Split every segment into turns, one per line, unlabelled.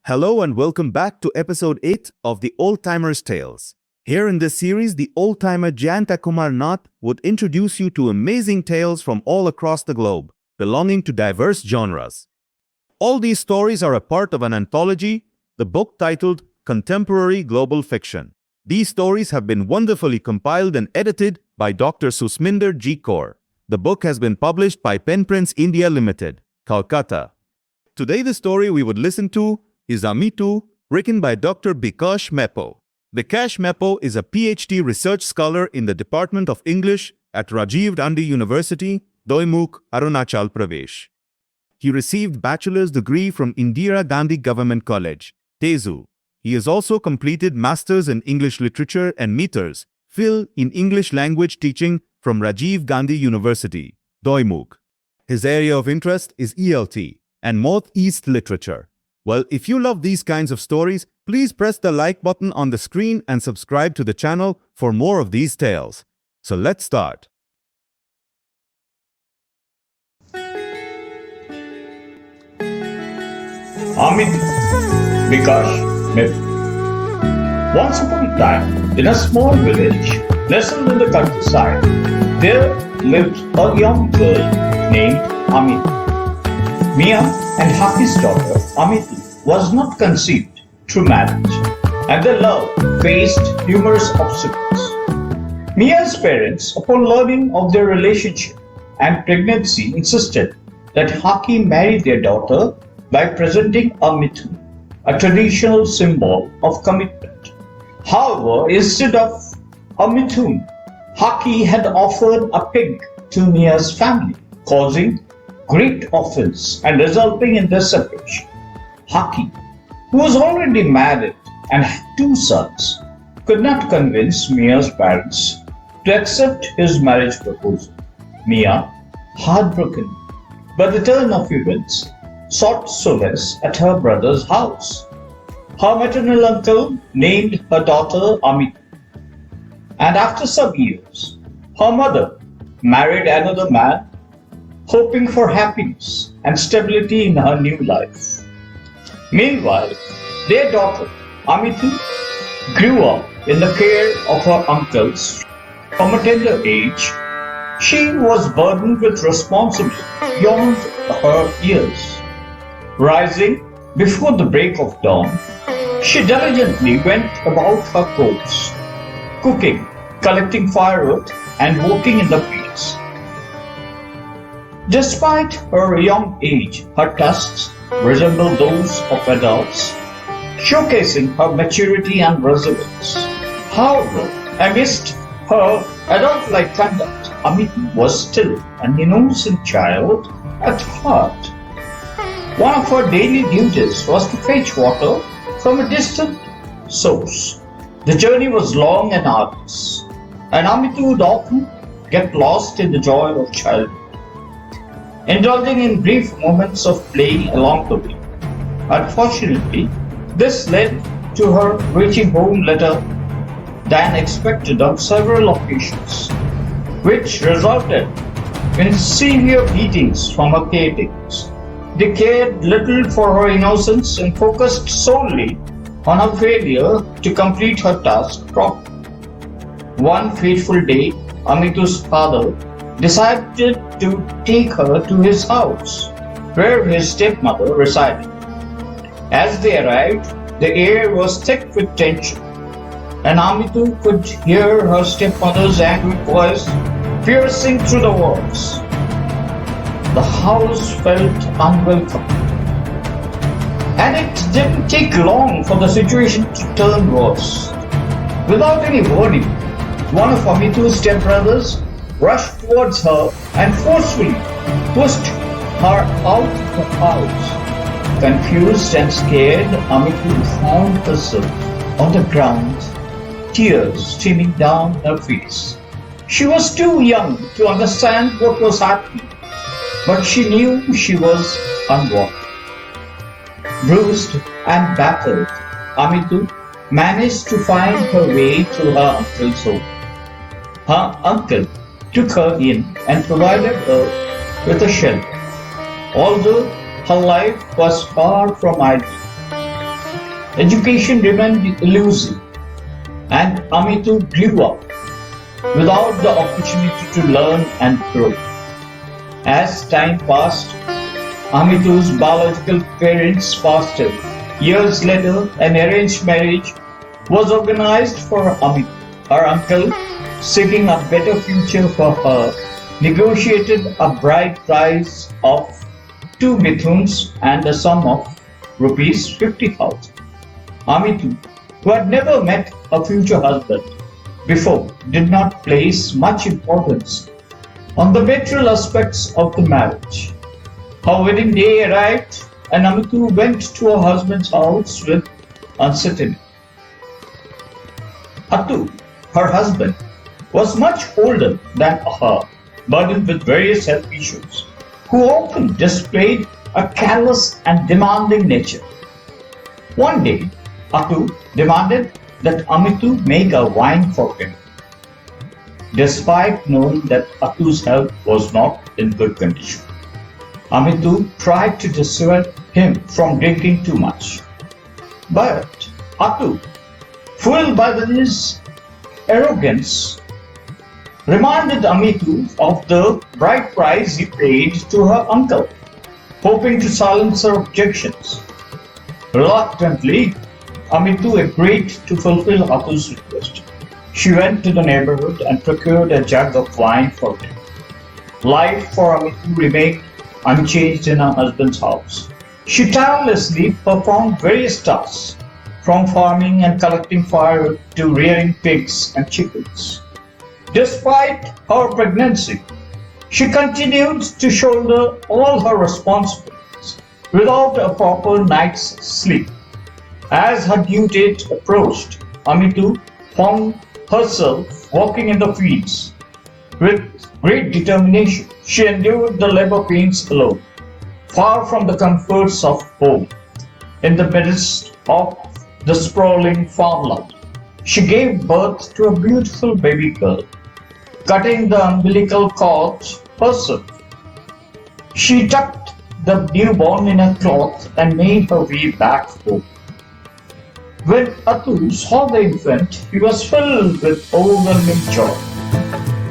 Hello and welcome back to episode 8 of the Old Timer's Tales. Here in this series, the old timer Jayanta Kumar Nath would introduce you to amazing tales from all across the globe, belonging to diverse genres. All these stories are a part of an anthology, the book titled Contemporary Global Fiction. These stories have been wonderfully compiled and edited by Dr. Susminder G. Kaur. The book has been published by Penprints India Limited, Calcutta. Today the story we would listen to is Amitu, written by Dr. Bikash Mepo. Bikash Mepo is a PhD research scholar in the Department of English at Rajiv Gandhi University, Doimuk, Arunachal Pradesh. He received bachelor's degree from Indira Gandhi Government College, Tezu. He has also completed Masters in English Literature and Meters, Phil in English Language Teaching from Rajiv Gandhi University, Doimuk. His area of interest is ELT and Northeast Literature. Well, if you love these kinds of stories, please press the like button on the screen and subscribe to the channel for more of these tales. So let's start.
Amitu, Bikash Mepo. Once upon a time, in a small village nestled in the countryside, there lived a young girl named Amitu. Mia and Hafi's daughter, Amitu, was not conceived through marriage, and their love faced numerous obstacles. Mia's parents, upon learning of their relationship and pregnancy, insisted that Haki marry their daughter by presenting a Amitu, a traditional symbol of commitment. However, instead of a Amitu, Haki had offered a pig to Mia's family, causing great offense and resulting in their separation. Haki, who was already married and had 2 sons, could not convince Mia's parents to accept his marriage proposal. Mia, heartbroken by the turn of events, sought solace at her brother's house. Her maternal uncle named her daughter Amitu, and after some years, her mother married another man, hoping for happiness and stability in her new life. Meanwhile, their daughter, Amitu, grew up in the care of her uncles. From a tender age, she was burdened with responsibility beyond her years. Rising before the break of dawn, she diligently went about her chores, cooking, collecting firewood, and working in the fields. Despite her young age, her tasks resembled those of adults, showcasing her maturity and resilience. However, amidst her adult-like conduct, Amitu was still an innocent child at heart. One of her daily duties was to fetch water from a distant source. The journey was long and arduous, and Amitu would often get lost in the joy of childhood, indulging in brief moments of play along the way. Unfortunately, this led to her reaching home later than expected on several occasions, which resulted in severe beatings from her caretakers. They cared little for her innocence and focused solely on her failure to complete her task properly. One fateful day, Amitu's father decided to take her to his house, where his stepmother resided. As they arrived, the air was thick with tension, and Amitu could hear her stepmother's angry voice piercing through the walls. The house felt unwelcome, and it didn't take long for the situation to turn worse. Without any warning, one of Amitu's stepbrothers rushed towards her and forcefully pushed her out of the house. Confused and scared, Amitu found herself on the ground, tears streaming down her face. She was too young to understand what was happening, but she knew she was unwanted. Bruised and battered, Amitu managed to find her way to her uncle's home. Her uncle took her in and provided her with a shelter. Although her life was far from ideal, Education remained elusive, and Amitu grew up without the opportunity to learn and grow. As time passed, Amitu's biological parents passed away. Years later, an arranged marriage was organized for Amitu. Her uncle, seeking a better future for her, negotiated a bride price of 2 Mithuns and a sum of rupees 50,000. Amitu, who had never met her future husband before, did not place much importance on the material aspects of the marriage. Her wedding day arrived and Amitu went to her husband's house with uncertainty. Atu, her husband, was much older than her, burdened with various health issues, who often displayed a careless and demanding nature. One day, Atu demanded that Amitu make a wine for him, despite knowing that Atu's health was not in good condition. Amitu tried to dissuade him from drinking too much. But Atu, fueled by his arrogance, reminded Amitu of the bride price he paid to her uncle, hoping to silence her objections. Reluctantly, Amitu agreed to fulfill Atu's request. She went to the neighborhood and procured a jug of wine for him. Life for Amitu remained unchanged in her husband's house. She tirelessly performed various tasks, from farming and collecting firewood to rearing pigs and chickens. Despite her pregnancy, she continued to shoulder all her responsibilities without a proper night's sleep. As her due date approached, Amitu found herself walking in the fields. With great determination, she endured the labor pains alone, far from the comforts of home. In the midst of the sprawling farmland, she gave birth to a beautiful baby girl, cutting the umbilical cord herself. She tucked the newborn in a cloth and made her way back home. When Atu saw the infant, he was filled with overwhelming joy.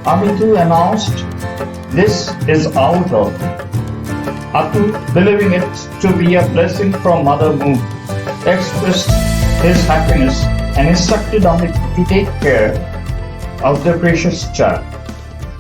Amitu announced, "This is our daughter." Atu, believing it to be a blessing from Mother Moon, expressed his happiness and instructed Amitu to take care of the precious child.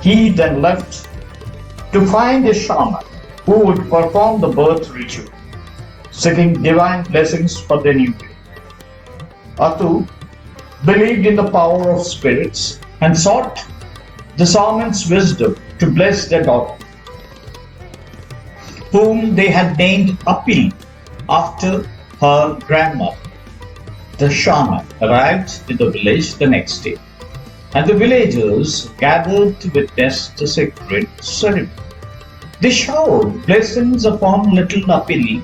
He then left to find a shaman who would perform the birth ritual, seeking divine blessings for the new baby. Atu believed in the power of spirits and sought the shaman's wisdom to bless their daughter, whom they had named Apil after her grandmother. The shaman arrived in the village the next day, and the villagers gathered to witness the sacred ceremony. They showered blessings upon little Apili,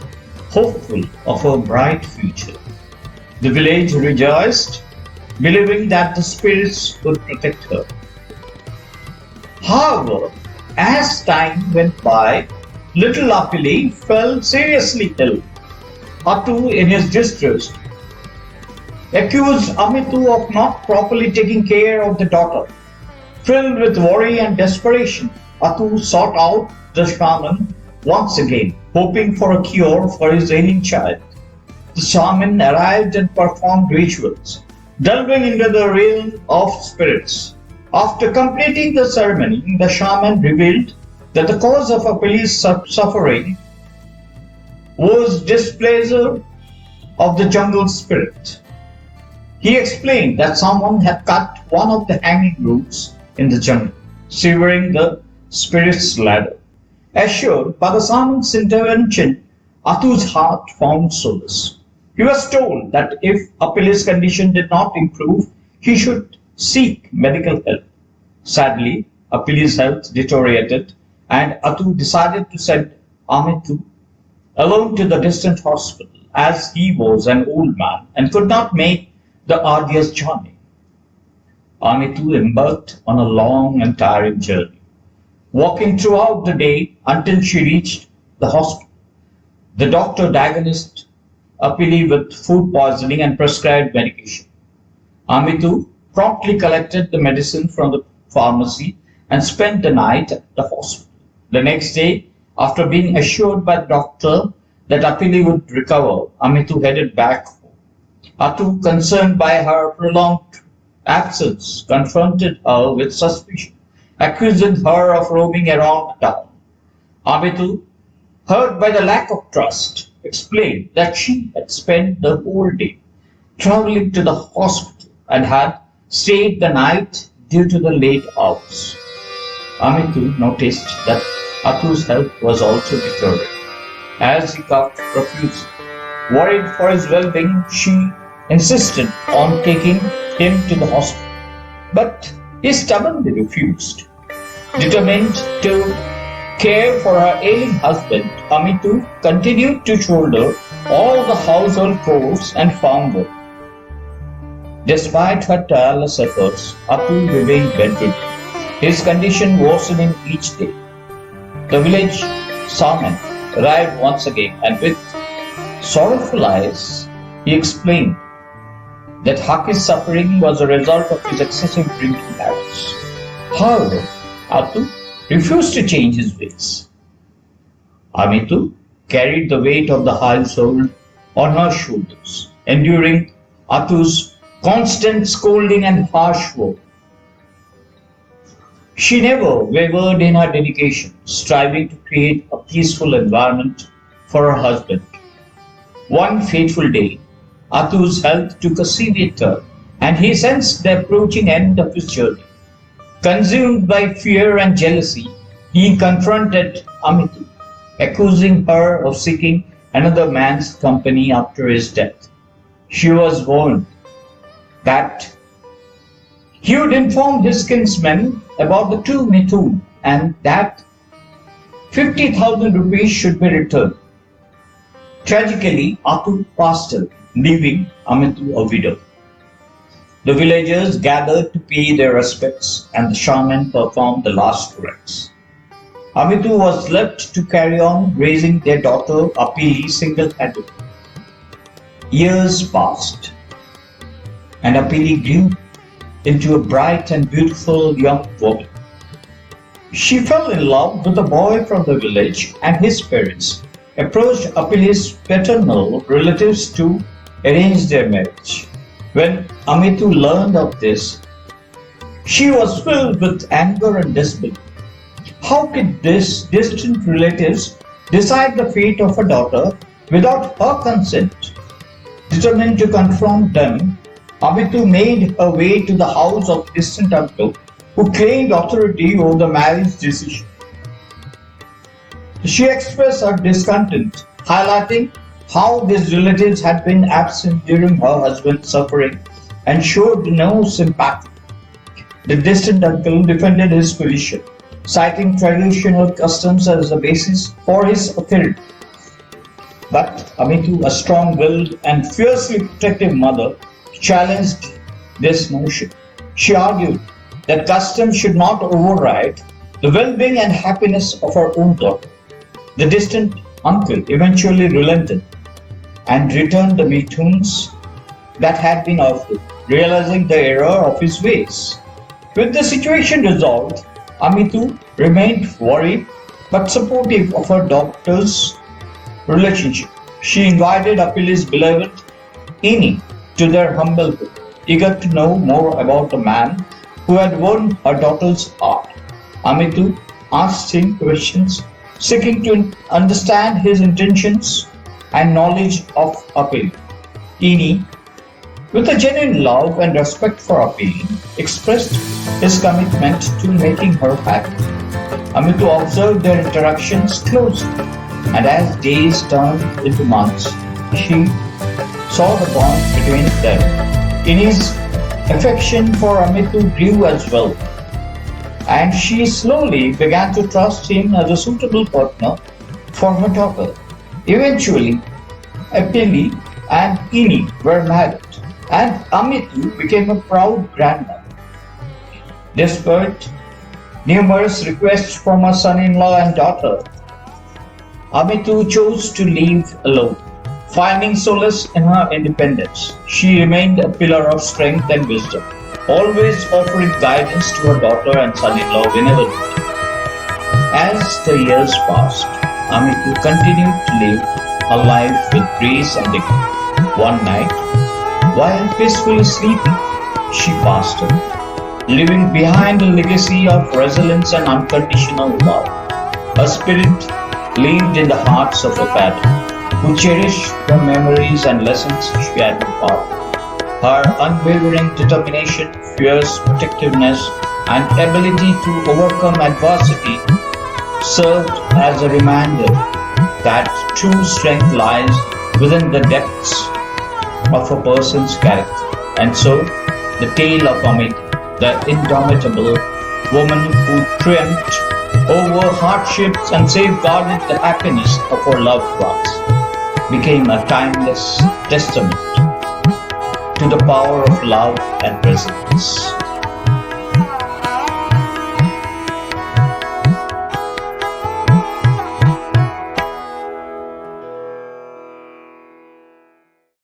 hopeful of a bright future. The village rejoiced, believing that the spirits would protect her. However, as time went by, little Apili fell seriously ill. Atu, in his distress, accused Amitu of not properly taking care of the daughter. Filled with worry and desperation, Atu sought out the shaman once again, hoping for a cure for his ailing child. The shaman arrived and performed rituals, delving into the realm of spirits. After completing the ceremony, the shaman revealed that the cause of Apili's suffering was displeasure of the jungle spirit. He explained that someone had cut one of the hanging roots in the jungle, severing the spirit's ladder. Assured by the shaman's intervention, Atu's heart found solace. He was told that if Apili's condition did not improve, he should seek medical help. Sadly, Apili's health deteriorated, and Atu decided to send Amitu alone to the distant hospital, as he was an old man and could not make the arduous journey. Amitu embarked on a long and tiring journey, walking throughout the day until she reached the hospital. The doctor diagnosed Apili with food poisoning and prescribed medication. Amitu promptly collected the medicine from the pharmacy and spent the night at the hospital. The next day, after being assured by the doctor that Apili would recover, Amitu headed back home. Atu, concerned by her prolonged absence, confronted her with suspicion, accusing her of roaming around town. Amitu, hurt by the lack of trust, explained that she had spent the whole day traveling to the hospital and had stayed the night due to the late hours. Amitu noticed that Atu's health was also deteriorating as he coughed profusely. Worried for his well-being, she insisted on taking him to the hospital, but he stubbornly refused. Determined to care for her ailing husband, Amitu continued to shoulder all the household chores and farm work. Despite her tireless efforts, Atu remained bedridden, his condition worsening each day. The village shaman arrived once again, and with sorrowful eyes, he explained that Haki's suffering was a result of his excessive drinking habits. However, Atu refused to change his ways. Amitu carried the weight of the household on her shoulders, enduring Atu's constant scolding and harsh words. She never wavered in her dedication, striving to create a peaceful environment for her husband. One fateful day, Atu's health took a severe turn, and he sensed the approaching end of his journey. Consumed by fear and jealousy, he confronted Amitu, accusing her of seeking another man's company after his death. She was warned that he would inform his kinsmen about the two Mithun and that 50,000 rupees should be returned. Tragically, Atu passed away, leaving Amitu a widow. The villagers gathered to pay their respects, and the shaman performed the last rites. Amitu was left to carry on raising their daughter Apili single-handedly. Years passed, and Apili grew into a bright and beautiful young woman. She fell in love with a boy from the village, and his parents approached Apili's paternal relatives to arrange their marriage. When Amitu learned of this, she was filled with anger and disbelief. How could these distant relatives decide the fate of a daughter without her consent? Determined to confront them, Amitu made her way to the house of distant uncle who claimed authority over the marriage decision. She expressed her discontent, highlighting how these relatives had been absent during her husband's suffering and showed no sympathy. The distant uncle defended his position, citing traditional customs as the basis for his authority. But Amitu, a strong-willed and fiercely protective mother, challenged this notion. She argued that custom should not override the well-being and happiness of her own daughter. The distant uncle eventually relented and returned the Mithuns that had been offered, realizing the error of his ways. With the situation resolved, Amitu remained worried but supportive of her daughter's relationship. She invited Apili's beloved Ini to their humble home, eager to know more about the man who had won her daughter's heart. Amitu asked him questions, seeking to understand his intentions and knowledge of Apili. Ini, with a genuine love and respect for Apili, expressed his commitment to making her happy. Amitu observed their interactions closely, and as days turned into months, she saw the bond between them. Ini's affection for Amitu grew as well, and she slowly began to trust him as a suitable partner for her daughter. Eventually, Apili and Ini were married, and Amitu became a proud grandmother. Despite numerous requests from her son-in-law and daughter, Amitu chose to live alone. Finding solace in her independence, she remained a pillar of strength and wisdom, always offering guidance to her daughter and son-in-law whenever needed. As the years passed, Amitu continued to live her life with grace and dignity. One night, while peacefully sleeping, she passed away, leaving behind a legacy of resilience and unconditional love. Her spirit lived in the hearts of her parents, who cherished the memories and lessons she had imparted. Her unwavering determination, fierce protectiveness, and ability to overcome adversity served as a reminder that true strength lies within the depths of a person's character. And so, the tale of Amitu, the indomitable woman who triumphed over hardships and safeguarded the happiness of her loved ones, became a timeless testament to the power of love and resilience.